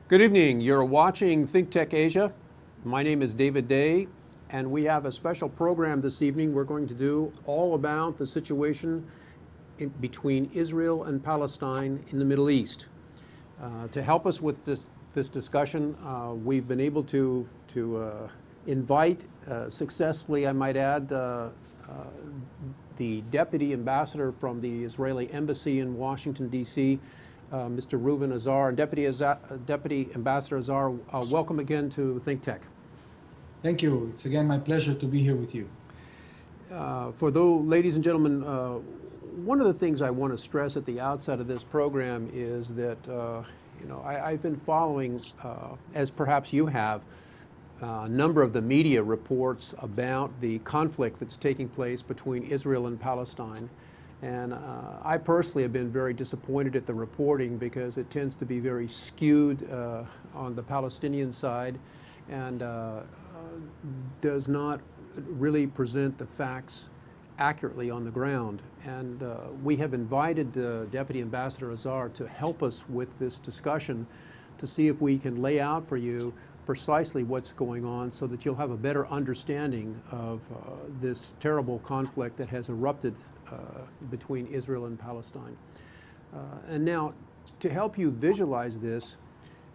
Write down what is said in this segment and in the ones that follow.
Good evening. You're watching ThinkTech Asia. My name is David Day, and we have a special program this evening. We're going to do all about the situation between Israel and Palestine in the Middle East. To help us with this discussion, we've been able to invite successfully, I might add, the Deputy Ambassador from the Israeli Embassy in Washington, D.C., Mr. Reuven Azar. And Deputy Ambassador Azar, welcome again to ThinkTech. Thank you. It's again my pleasure to be here with you. Ladies and gentlemen, one of the things I want to stress at the outset of this program is that I've been following, as perhaps you have, a number of the media reports about the conflict that's taking place between Israel and Palestine. And I personally have been very disappointed at the reporting because it tends to be very skewed on the Palestinian side and does not really present the facts accurately on the ground. And we have invited Deputy Ambassador Azar to help us with this discussion to see if we can lay out for you precisely what's going on so that you'll have a better understanding of this terrible conflict that has erupted between Israel and Palestine. And now, to help you visualize this,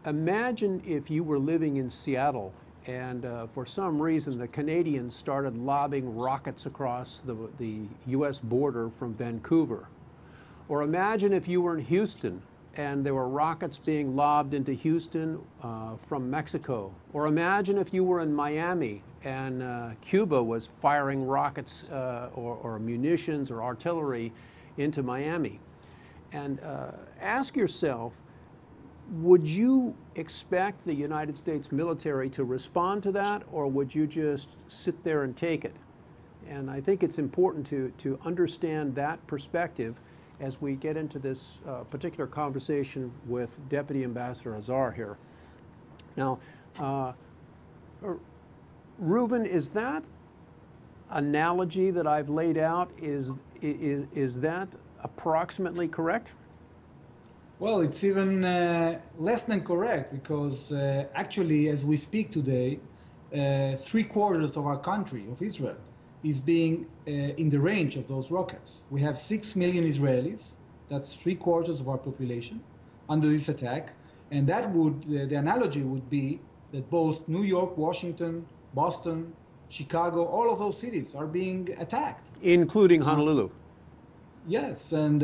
imagine if you were living in Seattle and for some reason the Canadians started lobbing rockets across the US border from Vancouver. Or imagine if you were in Houston and there were rockets being lobbed into Houston from Mexico. Or imagine if you were in Miami and Cuba was firing rockets or munitions or artillery into Miami. And ask yourself, would you expect the United States military to respond to that, or would you just sit there and take it? And I think it's important to understand that perspective as we get into this particular conversation with Deputy Ambassador Azar here. Now, Reuven, is that analogy that I've laid out, is that approximately correct? Well, it's even less than correct because actually, as we speak today, 3/4 of our country, of Israel, is being in the range of those rockets. We have 6 million Israelis, that's 3/4 of our population, under this attack. And that would, the analogy would be that both New York, Washington, Boston, Chicago, all of those cities are being attacked. Including Honolulu. Yes, and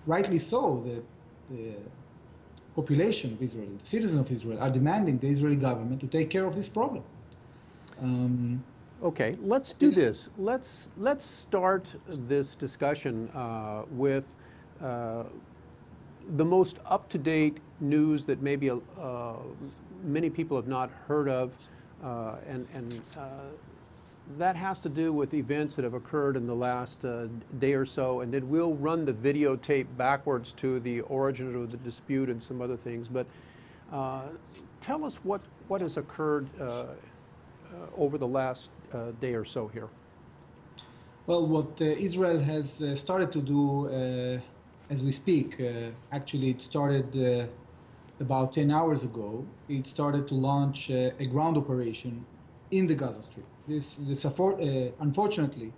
rightly so. The population of Israel, the citizens of Israel, are demanding the Israeli government to take care of this problem. Okay, let's do this. Let's start this discussion with the most up-to-date news that maybe many people have not heard of, and that has to do with events that have occurred in the last day or so, and then we'll run the videotape backwards to the origin of the dispute and some other things. But tell us what has occurred over the last day or so here. Well, what Israel has started to do as we speak, actually it started about 10 hours ago. It started to launch a ground operation in the Gaza Strip. Unfortunately,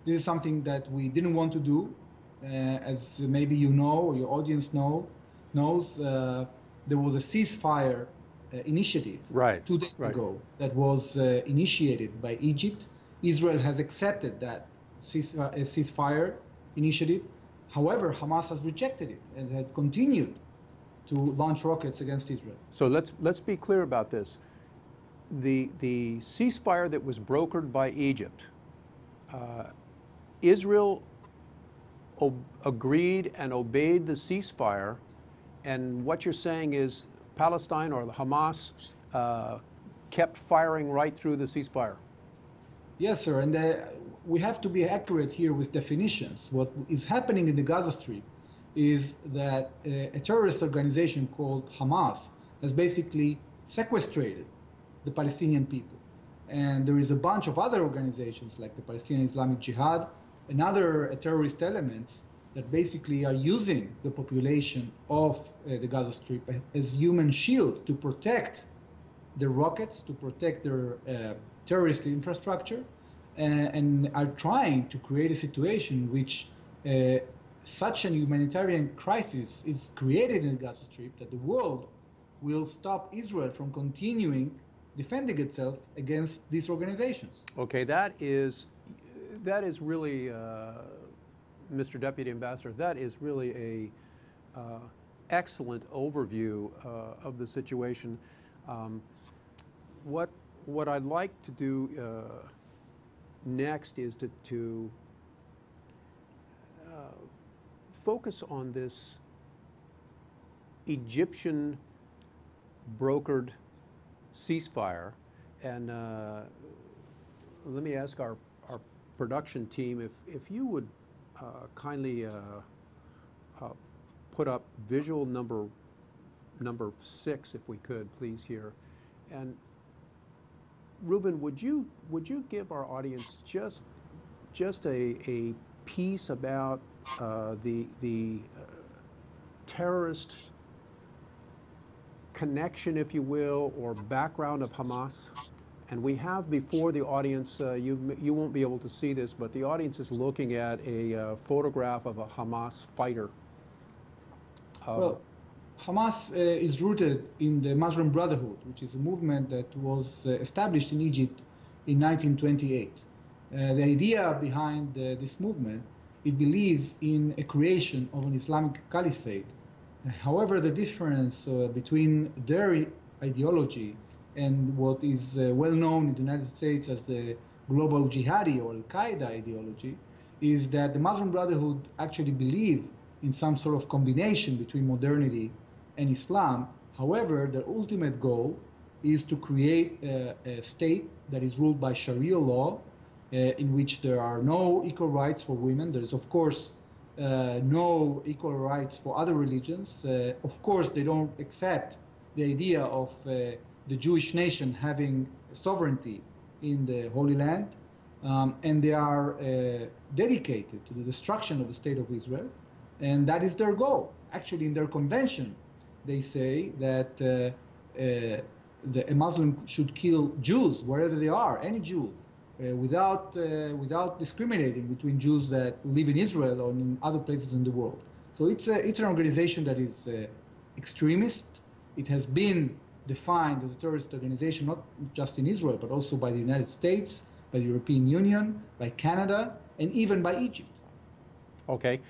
this is something that we didn't want to do. As maybe you know, or your audience knows, there was a ceasefire initiative 2 days ago that was initiated by Egypt. Israel has accepted that ceasefire initiative. However, Hamas has rejected it and has continued to launch rockets against Israel. So let's be clear about this. The ceasefire that was brokered by Egypt, Israel agreed and obeyed the ceasefire, and what you're saying is Palestine or the Hamas kept firing right through the ceasefire. Yes, sir, and we have to be accurate here with definitions. What is happening in the Gaza Strip is that a terrorist organization called Hamas has basically sequestrated the Palestinian people. And there is a bunch of other organizations like the Palestinian Islamic Jihad and other terrorist elements that basically are using the population of the Gaza Strip as human shield to protect the rockets, to protect their terrorist infrastructure, and are trying to create a situation in which such a humanitarian crisis is created in the Gaza Strip that the world will stop Israel from continuing defending itself against these organizations. Okay, that is really, Mr. Deputy Ambassador, that is really a excellent overview of the situation. What I'd like to do next is to focus on this Egyptian brokered ceasefire, and let me ask our production team if you would kindly put up visual number 6, if we could, please, here. And Reuven, would you give our audience just a piece about the terrorist connection, if you will, or background of Hamas? And we have before the audience, you won't be able to see this, but the audience is looking at a photograph of a Hamas fighter. Well, Hamas is rooted in the Muslim Brotherhood, which is a movement that was established in Egypt in 1928. The idea behind this movement, it believes in a creation of an Islamic caliphate. However, the difference between their ideology and what is well known in the United States as the global jihadi or Al-Qaeda ideology is that the Muslim Brotherhood actually believe in some sort of combination between modernity and Islam. However, the ultimate goal is to create a state that is ruled by Sharia law, in which there are no equal rights for women. There is, of course, no equal rights for other religions. Of course, they don't accept the idea of the Jewish nation having sovereignty in the Holy Land, and they are dedicated to the destruction of the state of Israel, and that is their goal. Actually, in their convention, they say that a Muslim should kill Jews wherever they are, any Jew, without discriminating between Jews that live in Israel or in other places in the world. So it's an organization that is extremist. It has been defined as a terrorist organization, not just in Israel, but also by the United States, by the European Union, by Canada, and even by Egypt. Okay.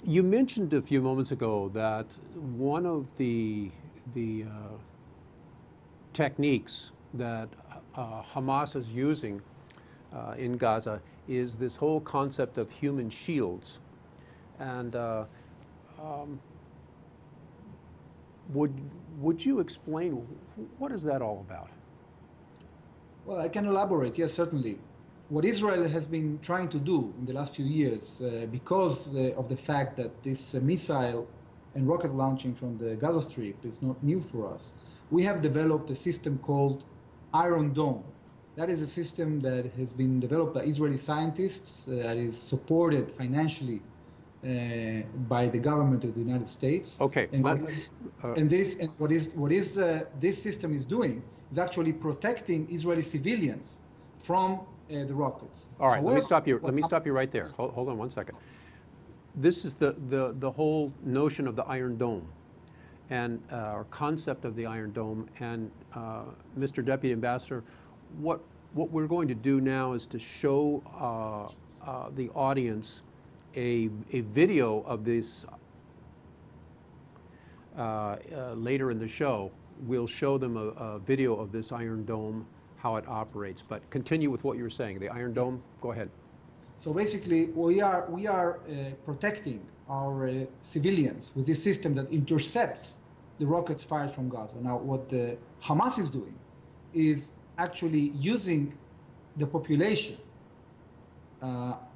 You mentioned a few moments ago that one of the techniques that Hamas is using in Gaza is this whole concept of human shields. And would you explain what is that all about? Well, I can elaborate, yes, certainly. What Israel has been trying to do in the last few years, because of the fact that this missile and rocket launching from the Gaza Strip is not new for us, we have developed a system called Iron Dome. That is a system that has been developed by Israeli scientists, that is supported financially by the government of the United States. Okay. And this system is doing is actually protecting Israeli civilians from the rockets. All right, let me stop you right there. Hold on one second. This is the whole notion of the Iron Dome and or concept of the Iron Dome. And Mr. Deputy Ambassador, what we're going to do now is to show the audience a video of this later in the show. We'll show them a video of this Iron Dome, how it operates. But continue with what you were saying. The Iron Dome, go ahead. So basically, we are protecting our civilians with this system that intercepts the rockets fired from Gaza. Now, what the Hamas is doing is actually using the population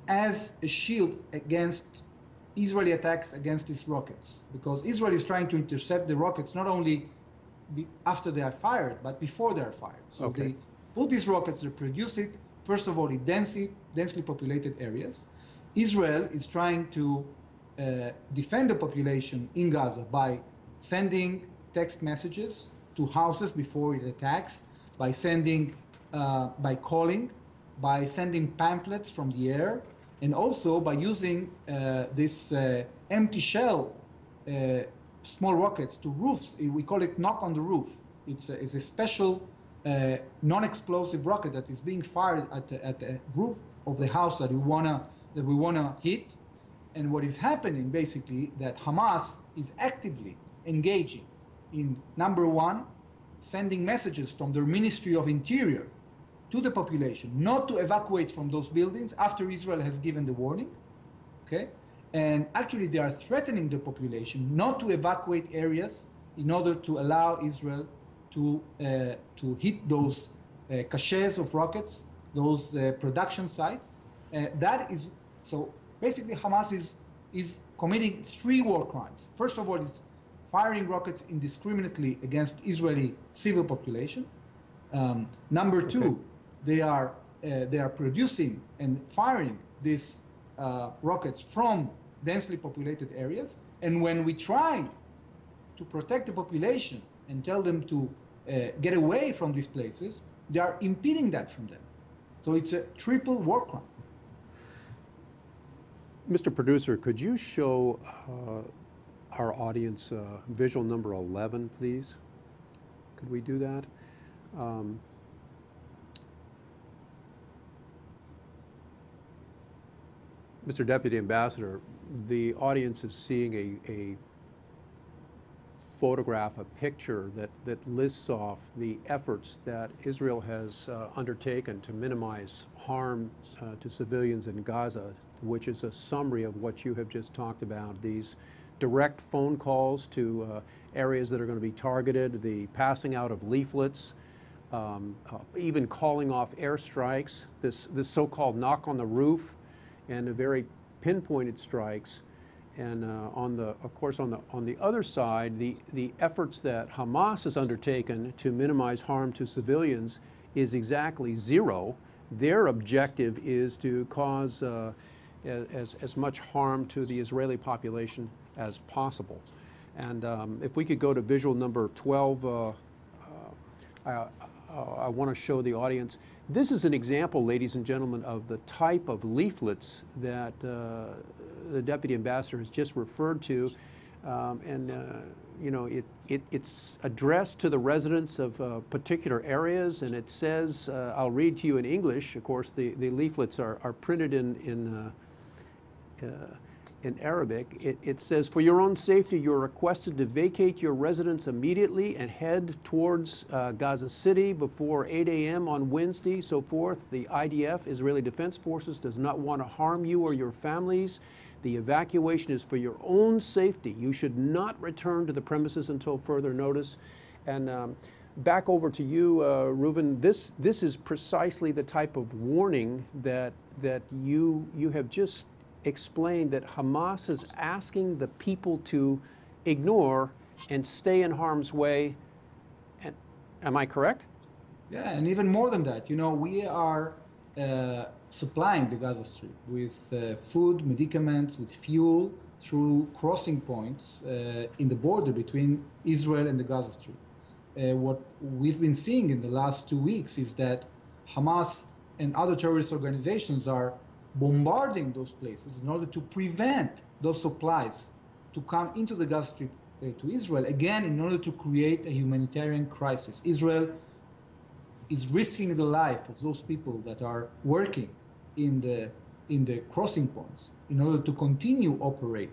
as a shield against Israeli attacks against these rockets, because Israel is trying to intercept the rockets not only after they are fired, but before they are fired. So okay. They put these rockets, they produce it, first of all, in densely populated areas, Israel is trying to defend the population in Gaza by sending text messages to houses before it attacks, by sending, by calling, by sending pamphlets from the air, and also by using this empty shell small rockets to roofs. We call it knock on the roof. It's a special non-explosive rocket that is being fired at the roof of the house that we wanna hit. And what is happening basically that Hamas is actively engaging in, number one, sending messages from their Ministry of Interior to the population not to evacuate from those buildings after Israel has given the warning. Okay? And actually they are threatening the population not to evacuate areas in order to allow Israel to hit those caches of rockets, those production sites. That is, so basically Hamas is committing 3 war crimes. First of all, it's firing rockets indiscriminately against Israeli civil population. Number 2, they are producing and firing these rockets from densely populated areas. And when we try to protect the population and tell them to get away from these places, they are impeding that from them. So it's a triple war crime. Mr. Producer, could you show our audience visual number 11, please? Could we do that? Mr. Deputy Ambassador, the audience is seeing a photograph, a picture that lists off the efforts that Israel has undertaken to minimize harm to civilians in Gaza, which is a summary of what you have just talked about. These direct phone calls to areas that are going to be targeted, the passing out of leaflets, even calling off airstrikes, this so-called knock on the roof, and the very pinpointed strikes. And of course, on the other side, the efforts that Hamas has undertaken to minimize harm to civilians is exactly zero. Their objective is to cause as much harm to the Israeli population as possible. And if we could go to visual number 12, I want to show the audience. This is an example, ladies and gentlemen, of the type of leaflets that the Deputy Ambassador has just referred to. You know, it's addressed to the residents of particular areas, and it says, I'll read to you in English. Of course, the leaflets are printed in Arabic. It says, for your own safety, you're requested to vacate your residence immediately and head towards Gaza City before 8 a.m. on Wednesday, so forth. The IDF, Israeli Defense Forces, does not want to harm you or your families. The evacuation is for your own safety. You should not return to the premises until further notice. And back over to you, Reuven. This is precisely the type of warning that you have just explained that Hamas is asking the people to ignore and stay in harm's way. And, am I correct? Yeah, and even more than that. You know, we are supplying the Gaza Strip with food, medicaments, with fuel through crossing points in the border between Israel and the Gaza Strip. What we've been seeing in the last 2 weeks is that Hamas and other terrorist organizations are bombarding those places in order to prevent those supplies to come into the Gaza Strip to Israel, again, in order to create a humanitarian crisis. Israel is risking the life of those people that are working in the crossing points in order to continue operate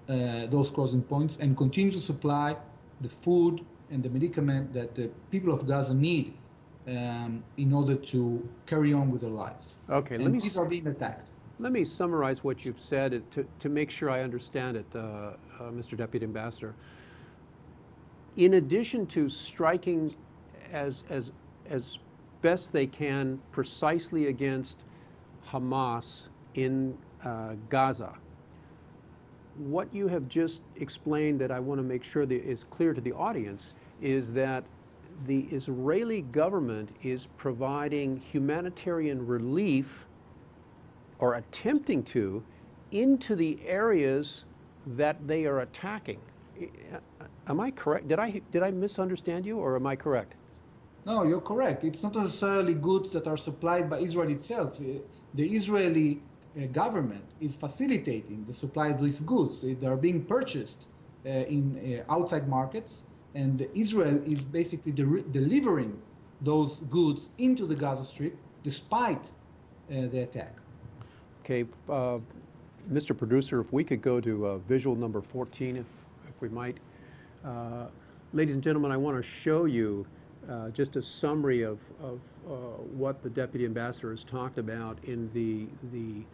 those crossing points and continue to supply the food and the medicament that the people of Gaza need in order to carry on with their lives. Okay, and these are being attacked. Let me summarize what you've said to make sure I understand it, Mr. Deputy Ambassador. In addition to striking as best they can precisely against Hamas in Gaza, what you have just explained that I want to make sure that is clear to the audience is that the Israeli government is providing humanitarian relief or attempting to into the areas that they are attacking. Am I correct? Did I misunderstand you, or am I correct? No, you're correct. It's not necessarily goods that are supplied by Israel itself. The Israeli government is facilitating the supply of these goods. They are being purchased in outside markets, and Israel is basically delivering those goods into the Gaza Strip despite the attack. Okay, Mr. Producer, if we could go to visual number 14, if we might. Ladies and gentlemen, I want to show you just a summary of what the Deputy Ambassador has talked about in the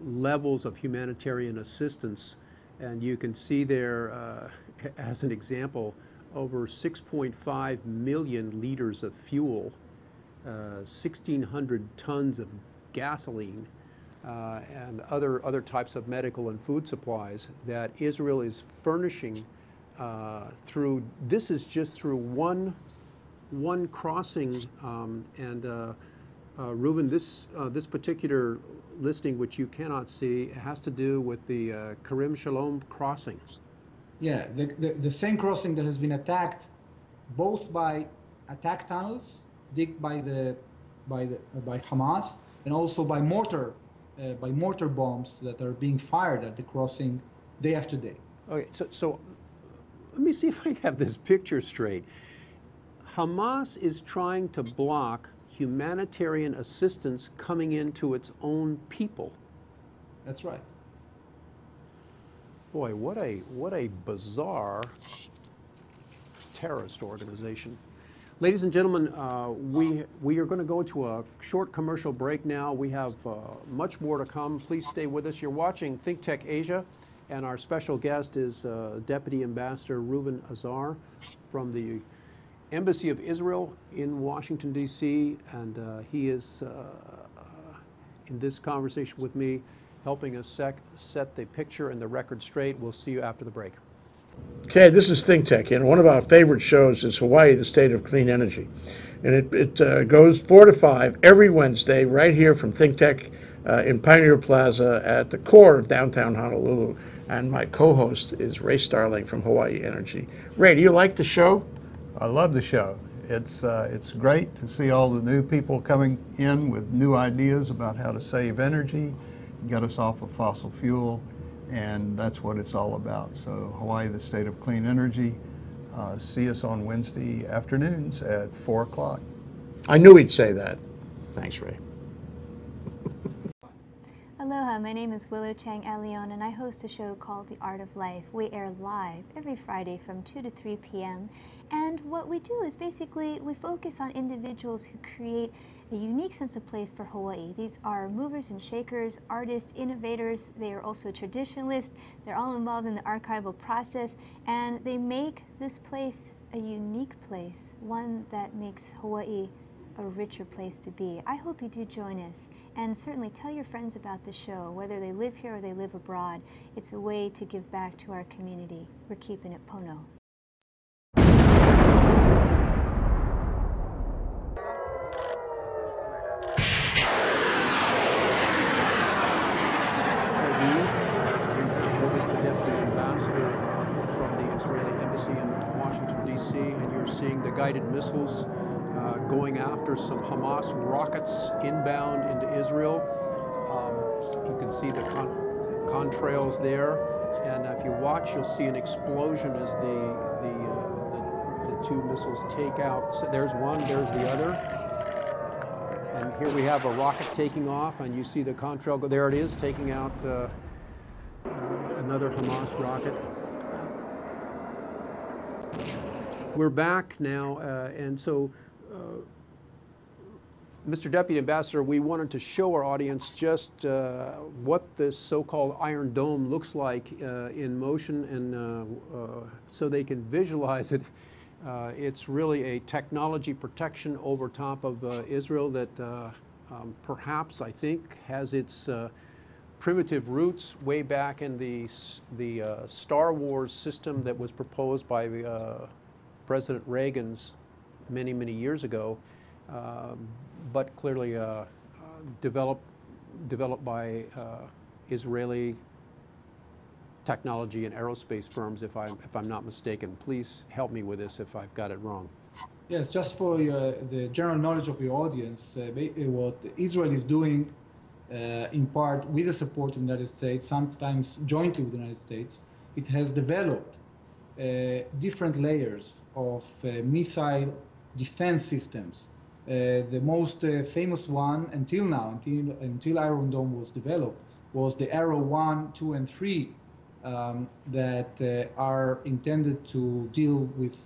levels of humanitarian assistance. And you can see there, as an example, over 6.5 million liters of fuel, 1,600 tons of gasoline, and other types of medical and food supplies that Israel is furnishing through. This is just through one crossing, Reuven, this particular listing, which you cannot see, has to do with the Karim Shalom crossing. Yeah, the same crossing that has been attacked both by attack tunnels digged by Hamas, and also by mortar bombs that are being fired at the crossing day after day. Okay, so let me see if I have this picture straight. Hamas is trying to block humanitarian assistance coming into its own people. That's right. Boy, what a bizarre terrorist organization. Ladies and gentlemen, we are going to go to a short commercial break now. We have much more to come. Please stay with us. You're watching ThinkTech Asia, and our special guest is Deputy Ambassador Reuven Azar from the Embassy of Israel in Washington, D.C., and he is in this conversation with me, helping us set the picture and the record straight. We'll see you after the break. Okay, this is ThinkTech, and one of our favorite shows is Hawaii, the State of Clean Energy. And it goes 4 to 5 every Wednesday right here from ThinkTech in Pioneer Plaza at the core of downtown Honolulu. And my co-host is Ray Starling from Hawaii Energy. Ray, do you like the show? I love the show. It's great to see all the new people coming in with new ideas about how to save energy, get us off of fossil fuel, and that's what it's all about. So Hawaii, the State of Clean Energy, see us on Wednesday afternoons at 4 o'clock. I knew he'd say that. Thanks, Ray. Aloha, my name is Willow Chang Elion, and I host a show called The Art of Life. We air live every Friday from 2 to 3 p.m. And what we do is basically we focus on individuals who create a unique sense of place for Hawaii. These are movers and shakers, artists, innovators. They are also traditionalists. They're all involved in the archival process, and they make this place a unique place, one that makes Hawaii a richer place to be. I hope you do join us, and certainly tell your friends about the show, whether they live here or they live abroad. It's a way to give back to our community. We're keeping it Pono. And you're seeing the guided missiles going after some Hamas rockets inbound into Israel. You can see the contrails there, and if you watch, you'll see an explosion as the two missiles take out. So there's one, there's the other, and here we have a rocket taking off, and you see the contrail go. There it is, taking out another Hamas rocket. We're back now, and so, Mr. Deputy Ambassador, we wanted to show our audience just what this so-called Iron Dome looks like in motion, and so they can visualize it. It's really a technology protection over top of Israel that perhaps, I think, has its primitive roots way back in the Star Wars system that was proposed by President Reagan's many, many years ago, but clearly developed developed by Israeli technology and aerospace firms, if I'm not mistaken. Please help me with this if I've got it wrong. Yes, just for the general knowledge of your audience, what Israel is doing, in part with the support of the United States, sometimes jointly with the United States, it has developed different layers of missile defense systems. The most famous one until now, until Iron Dome was developed, was the Arrow 1, 2, and 3 that are intended to deal with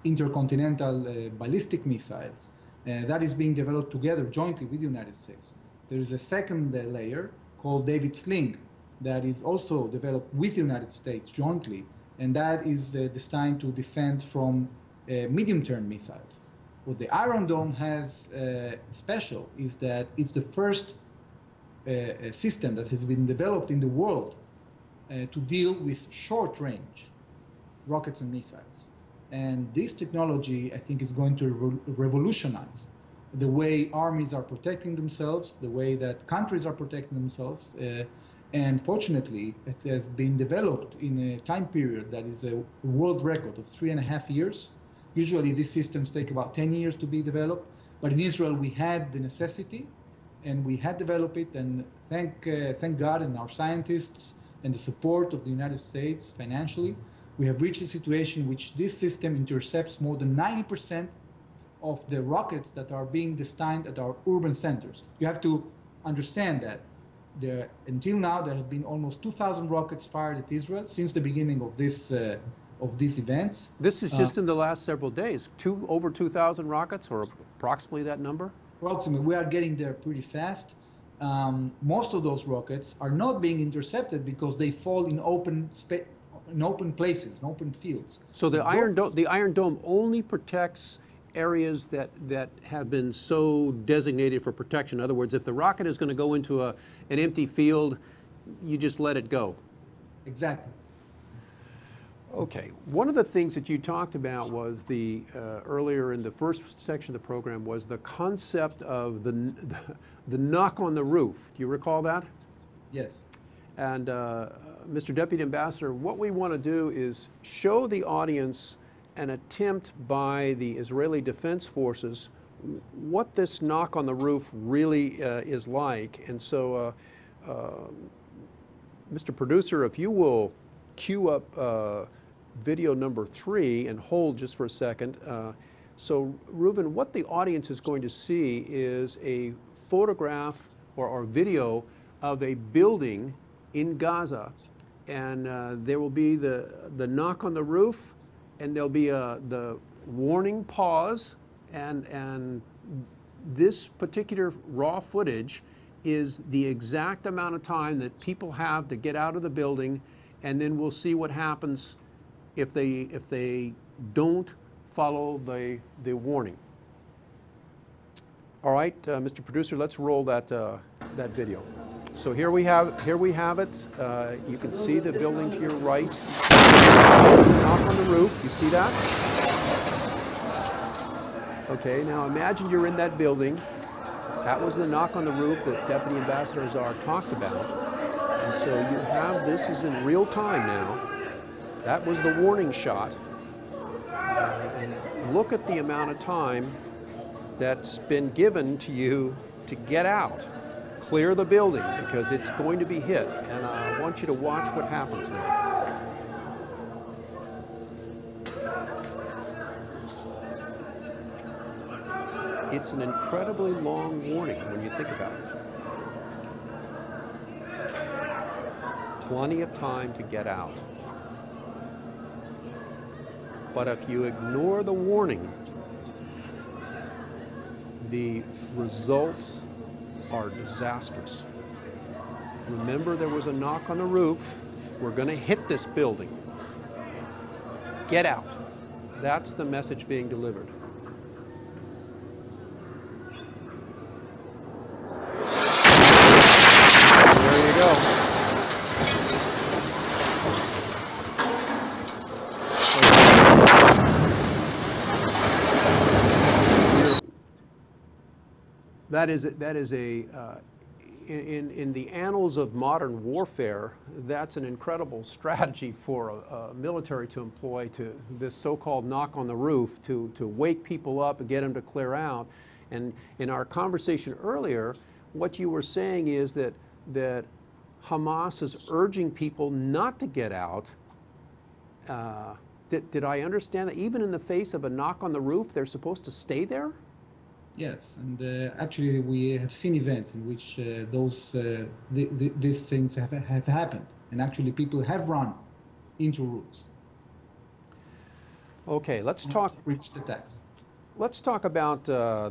intercontinental ballistic missiles. That is being developed together jointly with the United States. There is a second layer called David Sling that is also developed with the United States jointly, and that is destined to defend from medium-term missiles. What the Iron Dome has special is that it's the first system that has been developed in the world to deal with short-range rockets and missiles. And this technology, I think, is going to revolutionize the way armies are protecting themselves, the way that countries are protecting themselves. And fortunately, it has been developed in a time period that is a world record of 3.5 years. Usually these systems take about 10 years to be developed. But in Israel, we had the necessity, and we had developed it. And thank God and our scientists and the support of the United States financially, we have reached a situation in which this system intercepts more than 90% of the rockets that are being destined at our urban centers. You have to understand that until now there have been almost 2,000 rockets fired at Israel since the beginning of these events. This is just in the last several days. Over 2,000 rockets, or approximately that number? Approximately. We are getting there pretty fast. Most of those rockets are not being intercepted because they fall in open places, in open fields. So the Iron Dome only protects areas that have been so designated for protection. In other words, if the rocket is going to go into an empty field, you just let it go. Exactly. Okay. One of the things that you talked about was earlier in the first section of the program was the concept of the knock on the roof. Do you recall that? Yes. And Mr. Deputy Ambassador, what we want to do is show the audience an attempt by the Israeli Defense Forces what this knock on the roof really is like. And so, Mr. Producer, if you will cue up video number 3 and hold just for a second. So, Reuven, what the audience is going to see is a photograph or video of a building in Gaza, and there will be the knock on the roof, and there'll be the warning pause, and this particular raw footage is the exact amount of time that people have to get out of the building, and then we'll see what happens if they don't follow the warning. All right, Mr. Producer, let's roll that video. So here we have it. You can see the building to your right. Knock on the roof. You see that? Okay. Now imagine you're in that building. That was the knock on the roof that Deputy Ambassador Azar talked about. And so you have this is in real time now. That was the warning shot. And look at the amount of time that's been given to you to get out. Clear the building because it's going to be hit, and I want you to watch what happens now. It's an incredibly long warning when you think about it. Plenty of time to get out. But if you ignore the warning, the results are disastrous. Remember, there was a knock on the roof. We're going to hit this building. Get out. That's the message being delivered. There you go. That is in the annals of modern warfare, that's an incredible strategy for a military to employ, to this so-called knock on the roof, to wake people up and get them to clear out. And in our conversation earlier, what you were saying is that Hamas is urging people not to get out. Did I understand that even in the face of a knock on the roof, they're supposed to stay there? Yes, and actually we have seen events in which these things have happened, and actually people have run into roofs. Okay, let's talk. Reached attacks. Let's talk about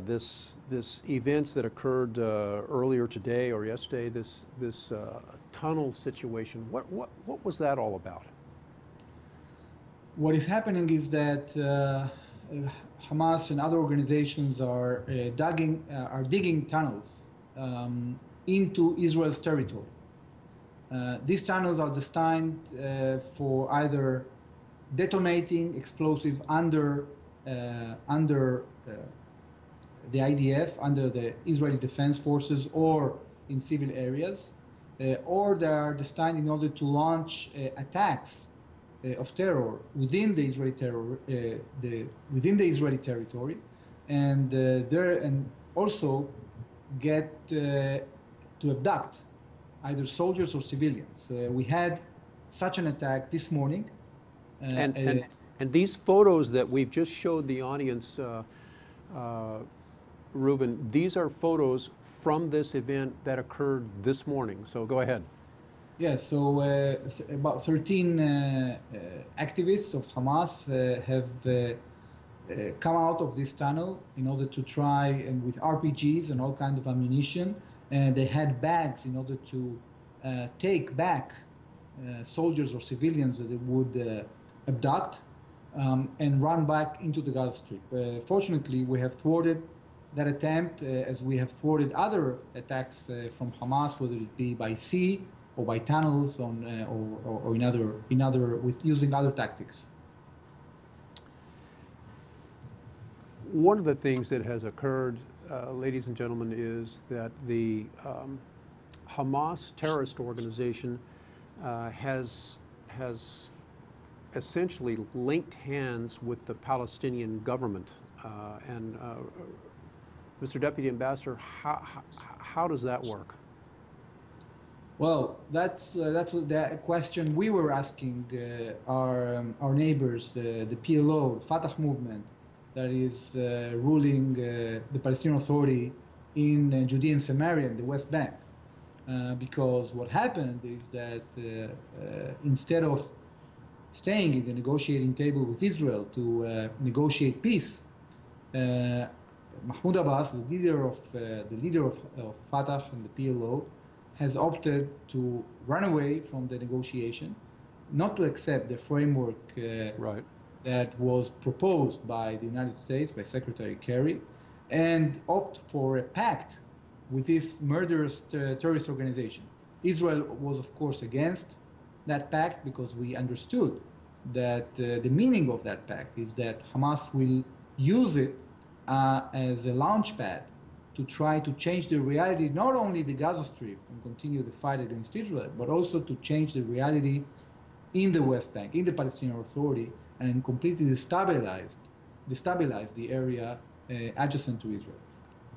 this events that occurred earlier today or yesterday. This tunnel situation. What was that all about? What is happening is that Hamas and other organizations are digging tunnels into Israel's territory. These tunnels are destined for either detonating explosives under the IDF, under the Israeli Defense Forces, or in civil areas, or they are destined in order to launch attacks of terror within the Israeli territory, and also get to abduct either soldiers or civilians. We had such an attack this morning. And these photos that we've just showed the audience, Reuven, these are photos from this event that occurred this morning. So go ahead. Yes, so about 13 activists of Hamas have come out of this tunnel in order to try, and with RPGs and all kinds of ammunition, and they had bags in order to take back soldiers or civilians that they would abduct and run back into the Gaza Strip. Fortunately, we have thwarted that attempt, as we have thwarted other attacks from Hamas, whether it be by sea or by tunnels, or with using other tactics. One of the things that has occurred, ladies and gentlemen, is that the Hamas terrorist organization has essentially linked hands with the Palestinian government. Mr. Deputy Ambassador, how does that work? Well, that's what the question we were asking our neighbors, the PLO, the Fatah movement, that is ruling the Palestinian Authority in Judea and Samaria and the West Bank. Because what happened is that instead of staying at the negotiating table with Israel to negotiate peace, Mahmoud Abbas, the leader of Fatah and the PLO, has opted to run away from the negotiation, not to accept the framework that was proposed by the United States, by Secretary Kerry, and opt for a pact with this murderous terrorist organization. Israel was, of course, against that pact because we understood that the meaning of that pact is that Hamas will use it as a launch pad to try to change the reality, not only the Gaza Strip and continue the fight against Israel, but also to change the reality in the West Bank, in the Palestinian Authority, and completely destabilize the area adjacent to Israel.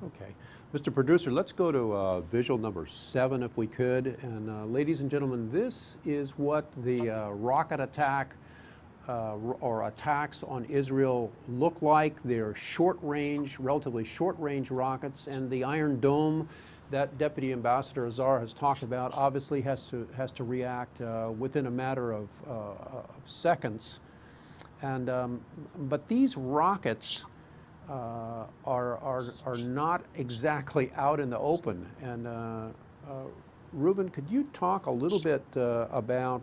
Okay. Mr. Producer, let's go to visual number 7 if we could. And ladies and gentlemen, this is what the rocket attack or attacks on Israel look like. They're short-range, relatively short-range rockets, and the Iron Dome that Deputy Ambassador Azar has talked about obviously has to react within a matter of seconds. And but these rockets are not exactly out in the open. And Reuven, could you talk a little bit about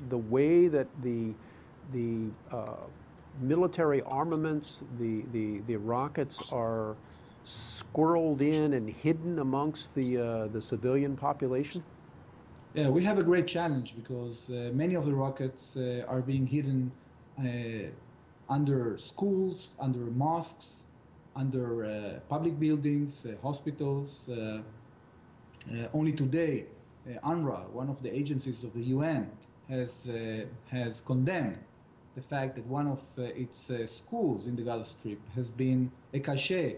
the way that the military armaments, the rockets are squirreled in and hidden amongst the civilian population? Yeah, we have a great challenge because many of the rockets are being hidden under schools, under mosques, under public buildings, hospitals. Only today, UNRWA, one of the agencies of the UN, has condemned the fact that one of its schools in the Gaza Strip has been a cache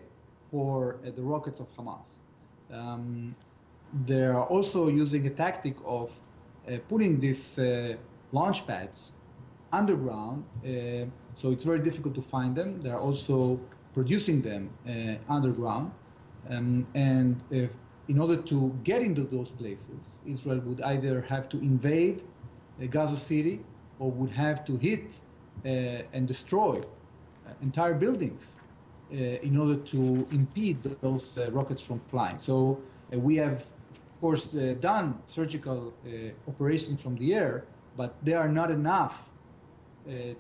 for the rockets of Hamas. They are also using a tactic of putting these launch pads underground, so it's very difficult to find them. They are also producing them underground, and in order to get into those places, Israel would either have to invade Gaza City or would have to hit and destroy entire buildings in order to impede those rockets from flying. So we have, of course, done surgical operations from the air, but they are not enough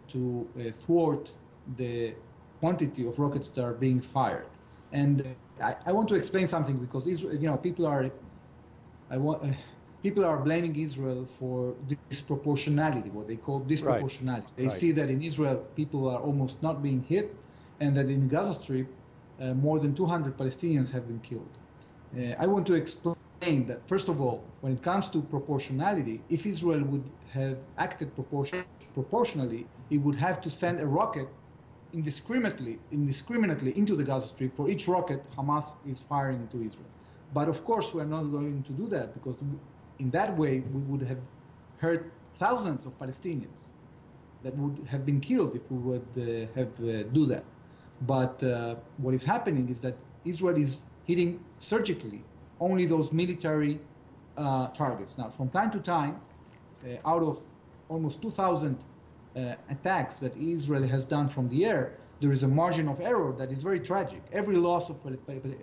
to thwart the quantity of rockets that are being fired. And I want to explain something, because Israel, people are blaming Israel for disproportionality, what they call disproportionality. Right. They see that in Israel, people are almost not being hit, and that in the Gaza Strip, more than 200 Palestinians have been killed. I want to explain that, first of all, when it comes to proportionality, if Israel would have acted proportionally, it would have to send a rocket indiscriminately into the Gaza Strip for each rocket Hamas is firing into Israel. But of course, we are not going to do that, because in that way, we would have hurt thousands of Palestinians that would have been killed if we would do that. But what is happening is that Israel is hitting surgically only those military targets. Now, from time to time, out of almost 2,000 attacks that Israel has done from the air, there is a margin of error that is very tragic. Every loss of a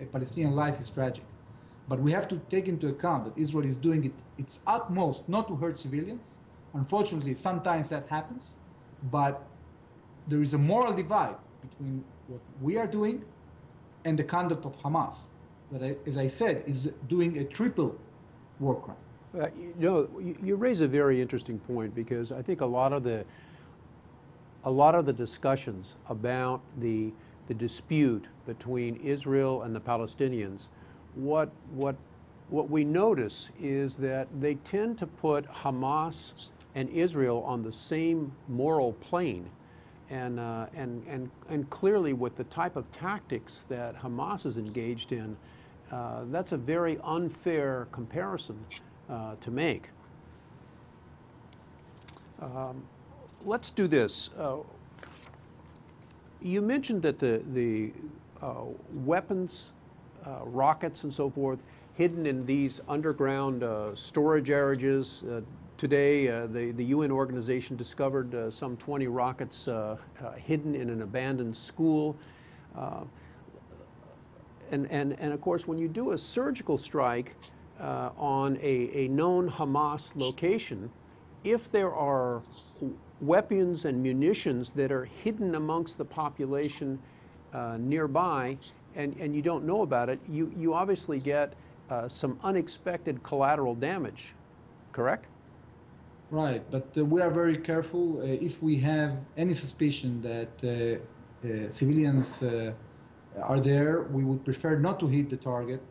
Palestinian life is tragic. But we have to take into account that Israel is doing its utmost not to hurt civilians. Unfortunately, sometimes that happens, but there is a moral divide between what we are doing and the conduct of Hamas, that, as I said, is doing a triple war crime. You raise a very interesting point, because I think a lot of the discussions about the dispute between Israel and the Palestinians, what we notice is that they tend to put Hamas and Israel on the same moral plane, and clearly with the type of tactics that Hamas is engaged in, that's a very unfair comparison to make. Let's do this. You mentioned that the weapons, rockets and so forth, hidden in these underground storage areas. Today, the UN organization discovered some 20 rockets hidden in an abandoned school. And of course, when you do a surgical strike on a known Hamas location, if there are weapons and munitions that are hidden amongst the population nearby, and you don't know about it, you obviously get some unexpected collateral damage, correct? Right, but we are very careful. If we have any suspicion that civilians are there, we would prefer not to hit the target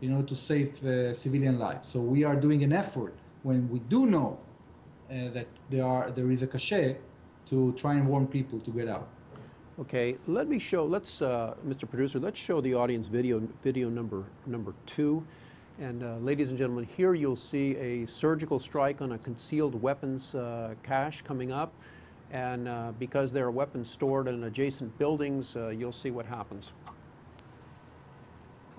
in order to save civilian lives. So we are doing an effort when we do know that there is a cache, to try and warn people to get out. Okay, let me show, Mr. Producer, let's show the audience video number 2. And ladies and gentlemen, here you'll see a surgical strike on a concealed weapons cache coming up. And because there are weapons stored in adjacent buildings, you'll see what happens.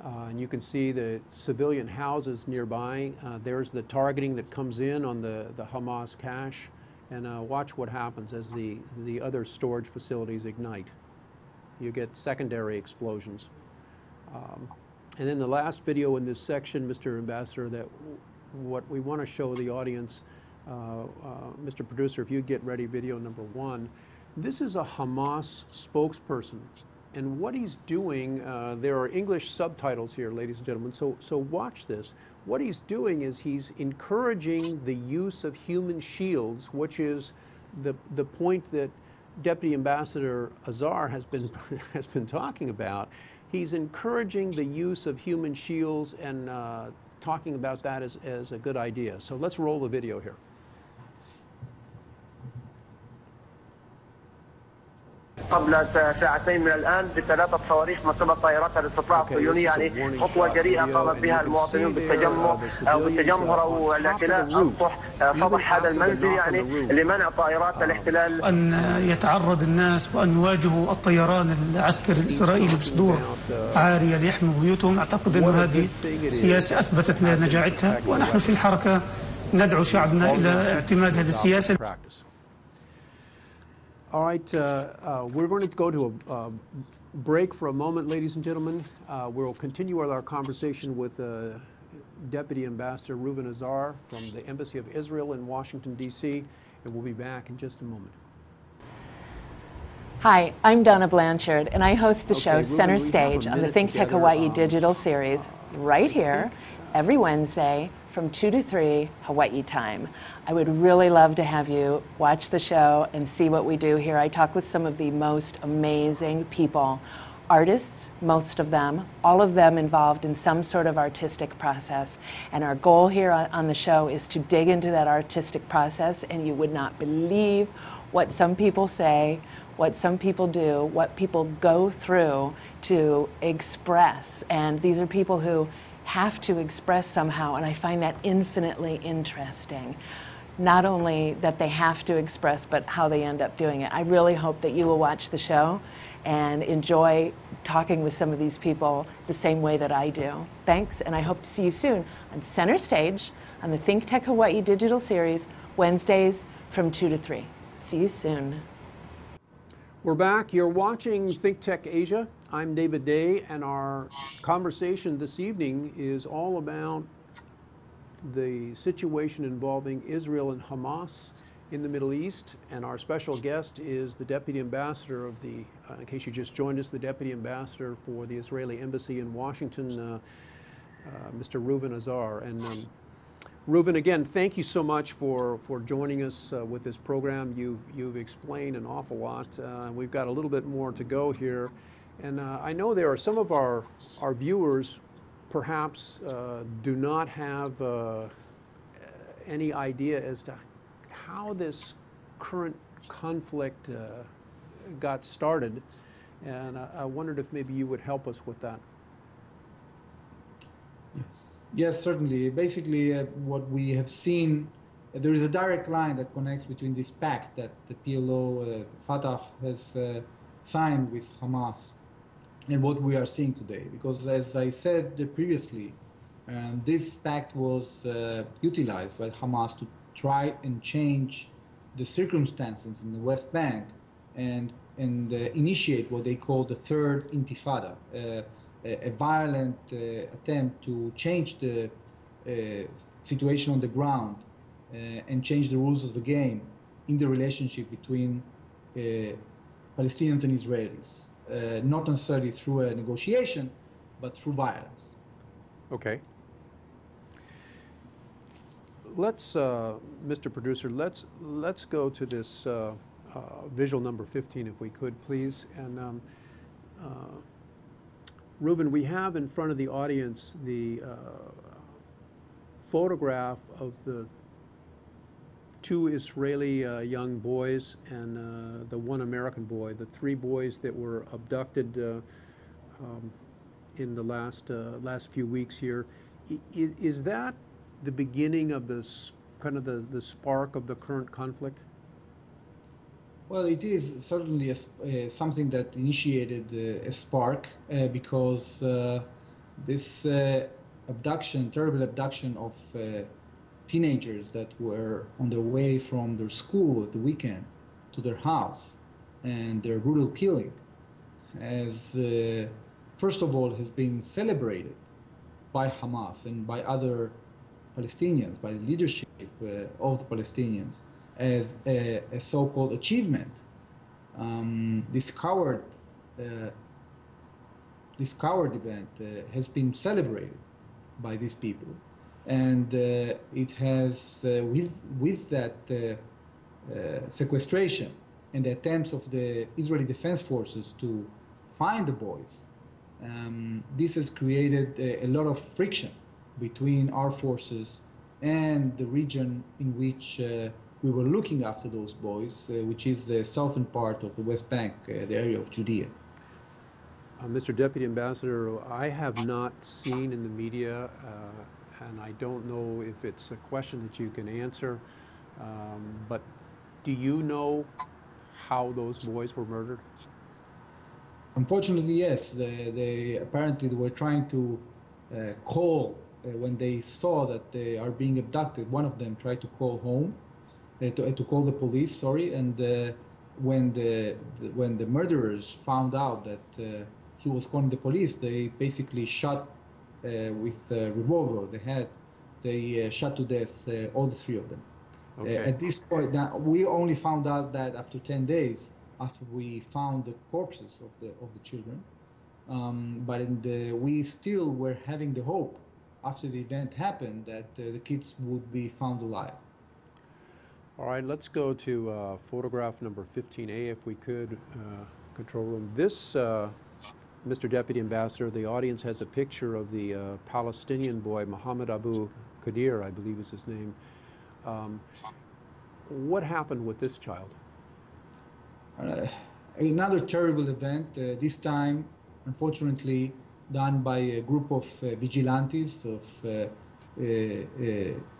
And you can see the civilian houses nearby. There's the targeting that comes in on the Hamas cache. And watch what happens as the other storage facilities ignite. You get secondary explosions. And then the last video in this section, Mr. Ambassador, that what we want to show the audience, Mr. Producer, if you get ready, video number 1. This is a Hamas spokesperson. And what he's doing, there are English subtitles here, ladies and gentlemen, so watch this. What he's doing is he's encouraging the use of human shields, which is the point that Deputy Ambassador Azar has been has been talking about. He's encouraging the use of human shields and talking about that as a good idea. So let's roll the video here. قبل ساعتين من الآن بثلاثة صواريخ مصيبة طائرات الاستطلاع الصهيوني، يعني خطوة جريئة قامت بها المواطنون بالتجمهر أو الاعتلاء أسطح سطح هذا المنزل، يعني لمنع طائرات الاحتلال أن يتعرض الناس وأن يواجهوا الطيران العسكري الإسرائيلي بصدور عارية ليحموا بيوتهم. أعتقد أن هذه سياسة أثبتت نجاعتها، ونحن في الحركة ندعو شعبنا إلى اعتماد هذه السياسة. All right, we're going to go to a break for a moment, ladies and gentlemen. We'll continue with our conversation with Deputy Ambassador Reuven Azar from the Embassy of Israel in Washington, D.C., and we'll be back in just a moment. Hi, I'm Donna Blanchard, and I host the show Reuven, Center we have a Stage on the minute ThinkTech together. Hawaii digital series right here every Wednesday from 2 to 3 Hawaii time. I would really love to have you watch the show and see what we do here. I talk with some of the most amazing people, artists, most of them, all of them involved in some sort of artistic process. And our goal here on the show is to dig into that artistic process, and you would not believe what some people say, what some people do, what people go through to express. And these are people who have to express somehow, and I find that infinitely interesting. Not only that they have to express, but how they end up doing it. I really hope that you will watch the show and enjoy talking with some of these people the same way that I do. Thanks, and I hope to see you soon on Center Stage on the ThinkTech Hawaii digital series, Wednesdays from 2 to 3. See you soon. We're back. You're watching ThinkTech Asia. I'm David Day, and our conversation this evening is all about the situation involving Israel and Hamas in the Middle East. And our special guest is the Deputy Ambassador of the, in case you just joined us, the Deputy Ambassador for the Israeli Embassy in Washington, Mr. Reuven Azar. And Reuven, again, thank you so much for joining us with this program. You've explained an awful lot. We've got a little bit more to go here. And I know there are some of our viewers perhaps do not have any idea as to how this current conflict got started. And I wondered if maybe you would help us with that. Yes, certainly. Basically, what we have seen, there is a direct line that connects between this pact that the PLO, Fatah, has signed with Hamas and what we are seeing today. Because as I said previously, this pact was utilized by Hamas to try and change the circumstances in the West Bank and initiate what they call the third intifada, a violent attempt to change the situation on the ground and change the rules of the game in the relationship between Palestinians and Israelis. Not necessarily through a negotiation, but through violence. Okay. Let's, Mr. Producer, let's go to this visual number 15, if we could, please. And Reuven, we have in front of the audience the photograph of the two Israeli young boys and the one American boy, the three boys that were abducted in the last few weeks here. Is that the beginning of this kind of the spark of the current conflict? Well, it is certainly something that initiated a spark because this abduction, terrible abduction of teenagers that were on their way from their school at the weekend to their house, and their brutal killing, as first of all has been celebrated by Hamas and by other Palestinians, by the leadership of the Palestinians, as a so-called achievement. This coward event has been celebrated by these people, and it has with that sequestration and the attempts of the Israeli Defense Forces to find the boys, this has created a lot of friction between our forces and the region in which we were looking after those boys, which is the southern part of the West Bank, the area of Judea. Mr. Deputy Ambassador, I have not seen in the media, and I don't know if it's a question that you can answer, but do you know how those boys were murdered? Unfortunately, yes. They apparently were trying to call when they saw that they are being abducted. One of them tried to call home, to call the police. Sorry, and when the murderers found out that he was calling the police, they basically shot with a revolver. They shot to death all the three of them. Okay. At this point, now we only found out that after 10 days. After we found the corpses of the children, but we still were having the hope after the event happened that the kids would be found alive. All right, let's go to photograph number 15A if we could, control room. This, Mr. Deputy Ambassador, the audience has a picture of the Palestinian boy, Mohammed Abu Qadir, I believe is his name. What happened with this child? Another terrible event, this time, unfortunately, done by a group of vigilantes, of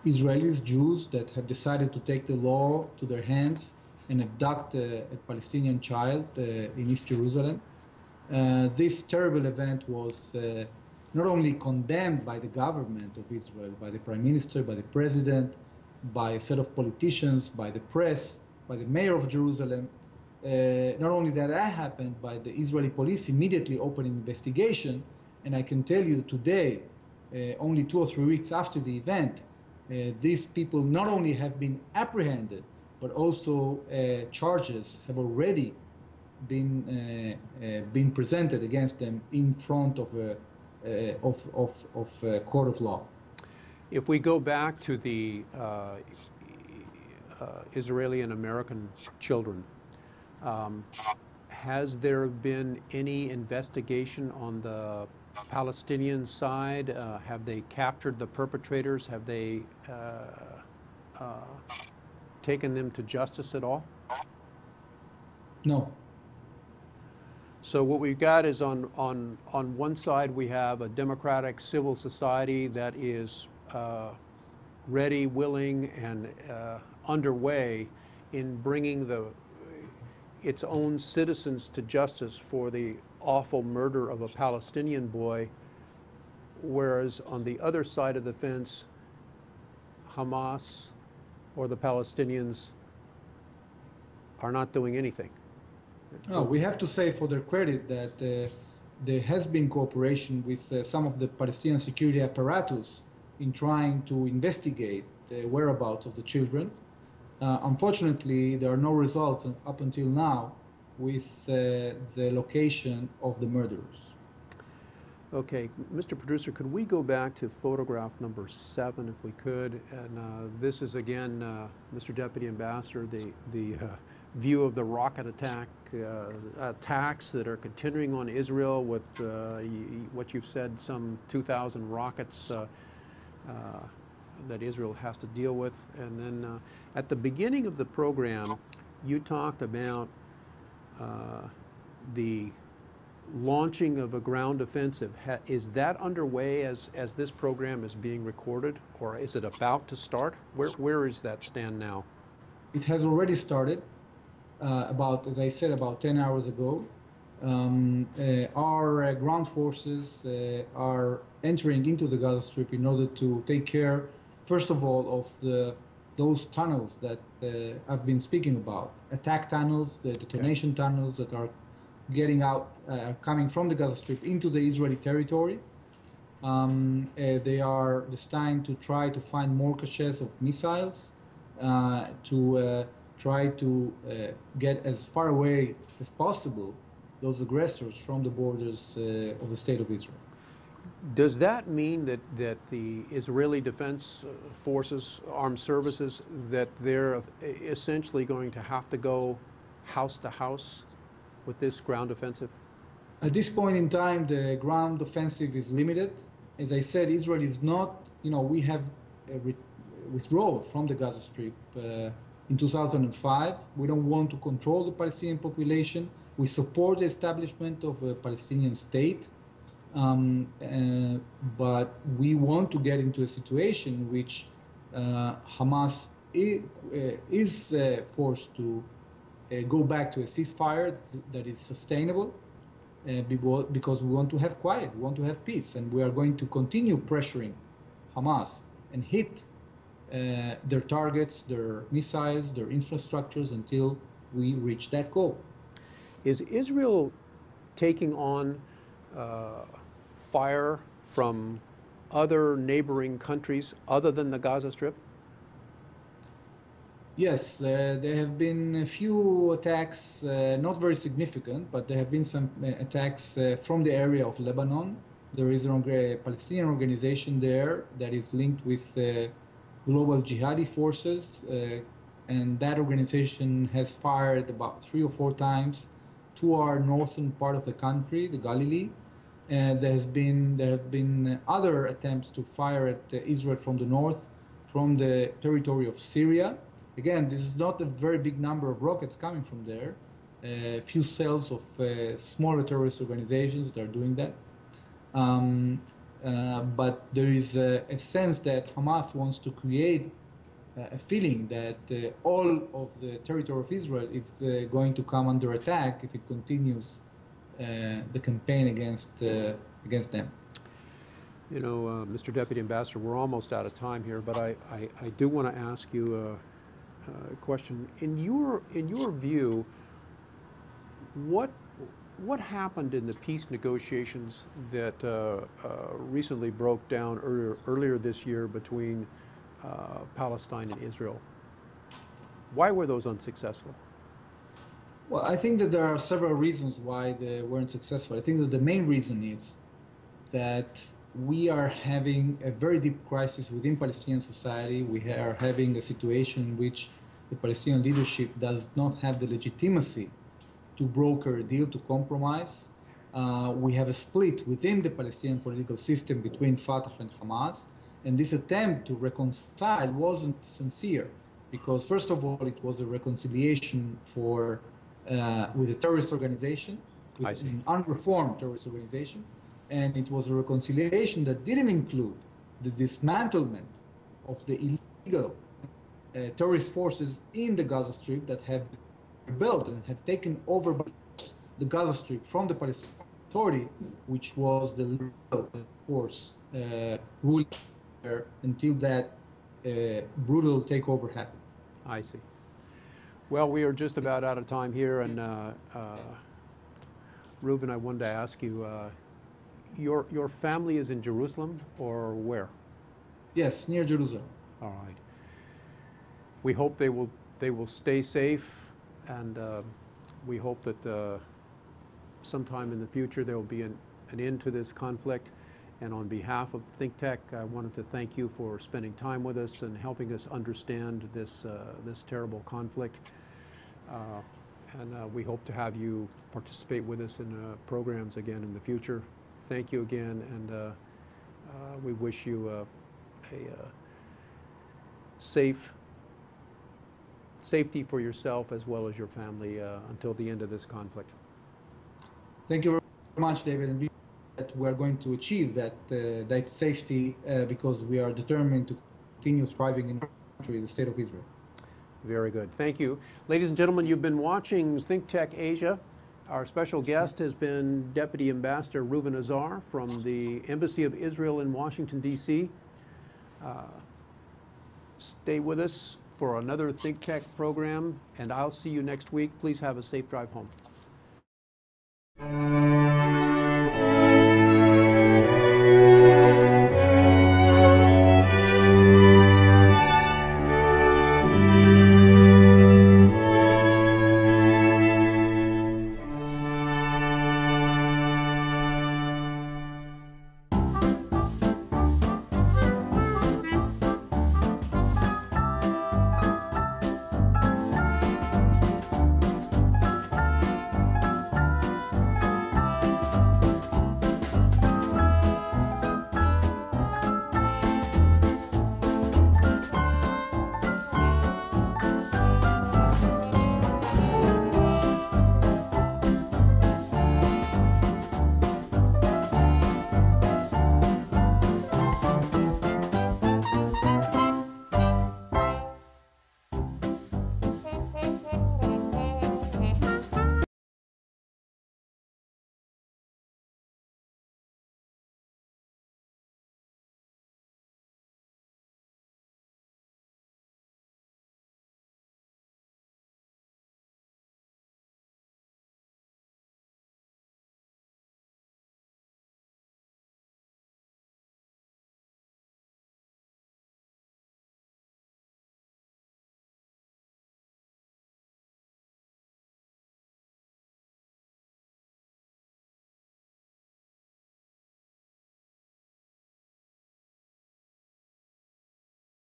Israelis, Jews, that have decided to take the law to their hands and abduct a Palestinian child in East Jerusalem. This terrible event was not only condemned by the government of Israel, by the Prime Minister, by the President, by a set of politicians, by the press, by the mayor of Jerusalem. Not only that happened, but the Israeli police immediately opened an investigation. And I can tell you today, only 2 or 3 weeks after the event, these people not only have been apprehended, but also charges have already been presented against them in front of a court of law. If we go back to the Israeli and American children, has there been any investigation on the Palestinian side? Have they captured the perpetrators? Have they taken them to justice at all? No. So what we've got is on one side we have a democratic civil society that is ready, willing, and underway in bringing its own citizens to justice for the awful murder of a Palestinian boy, whereas on the other side of the fence, Hamas or the Palestinians are not doing anything. No, we have to say for their credit that there has been cooperation with some of the Palestinian security apparatus in trying to investigate the whereabouts of the children. Unfortunately, there are no results up until now with the location of the murderers. Okay, Mr. Producer, could we go back to photograph number 7 if we could? And this is again, Mr. Deputy Ambassador, the view of the rocket attacks that are continuing on Israel with what you've said, some 2,000 rockets that Israel has to deal with. And then at the beginning of the program, you talked about the launching of a ground offensive. Is that underway as this program is being recorded, or is it about to start? Where is that stand now? It has already started, as I said, about 10 hours ago. Our ground forces are entering into the Gaza Strip in order to take care, first of all, of those tunnels that I've been speaking about, attack tunnels, the detonation tunnels that are getting out, coming from the Gaza Strip into the Israeli territory. They are destined to try to find more caches of missiles, to try to get as far away as possible those aggressors from the borders of the state of Israel. Does that mean that the Israeli Defense Forces, armed services, that they're essentially going to have to go house to house with this ground offensive? At this point in time, the ground offensive is limited. As I said, Israel is not, we have withdrawn from the Gaza Strip in 2005. We don't want to control the Palestinian population. We support the establishment of a Palestinian state. But we want to get into a situation in which Hamas is forced to go back to a ceasefire that is sustainable, because we want to have quiet, we want to have peace, and we are going to continue pressuring Hamas and hit their targets, their missiles, their infrastructures until we reach that goal. Is Israel taking on fire from other neighboring countries other than the Gaza Strip? Yes, there have been a few attacks, not very significant, but there have been some attacks from the area of Lebanon. There is a Palestinian organization there that is linked with global jihadi forces, and that organization has fired about 3 or 4 times to our northern part of the country, the Galilee. And there have been other attempts to fire at Israel from the north, from the territory of Syria. Again, this is not a very big number of rockets coming from there. A few cells of smaller terrorist organizations that are doing that. But there is a sense that Hamas wants to create a feeling that all of the territory of Israel is going to come under attack if it continues the campaign against them. You know, Mr. Deputy Ambassador, we're almost out of time here, but I do want to ask you a question. In your view, what happened in the peace negotiations that recently broke down earlier this year between Palestine and Israel? Why were those unsuccessful? Well, I think that there are several reasons why they weren't successful. I think that the main reason is that we are having a very deep crisis within Palestinian society. We are having a situation in which the Palestinian leadership does not have the legitimacy to broker a deal, to compromise. We have a split within the Palestinian political system between Fatah and Hamas. And this attempt to reconcile wasn't sincere, because first of all, it was a reconciliation with a terrorist organization, with an unreformed terrorist organization. And it was a reconciliation that didn't include the dismantlement of the illegal terrorist forces in the Gaza Strip that have rebuilt and have taken over the Gaza Strip from the Palestinian Authority, which was the force ruling there until that brutal takeover happened. I see. Well, we are just about out of time here, and Reuven, I wanted to ask you, your family is in Jerusalem or where? Yes, near Jerusalem. All right. We hope they will stay safe, and we hope that sometime in the future there will be an end to this conflict. And on behalf of ThinkTech, I wanted to thank you for spending time with us and helping us understand this terrible conflict. And we hope to have you participate with us in programs again in the future. Thank you again, and we wish you a safety for yourself as well as your family until the end of this conflict. Thank you very much, David, and that we are going to achieve that safety because we are determined to continue thriving in our country, the state of Israel. Very good. Thank you. Ladies and gentlemen, you've been watching ThinkTech Asia. Our special guest has been Deputy Ambassador Reuven Azar from the Embassy of Israel in Washington, D.C. Stay with us for another ThinkTech program, and I'll see you next week. Please have a safe drive home.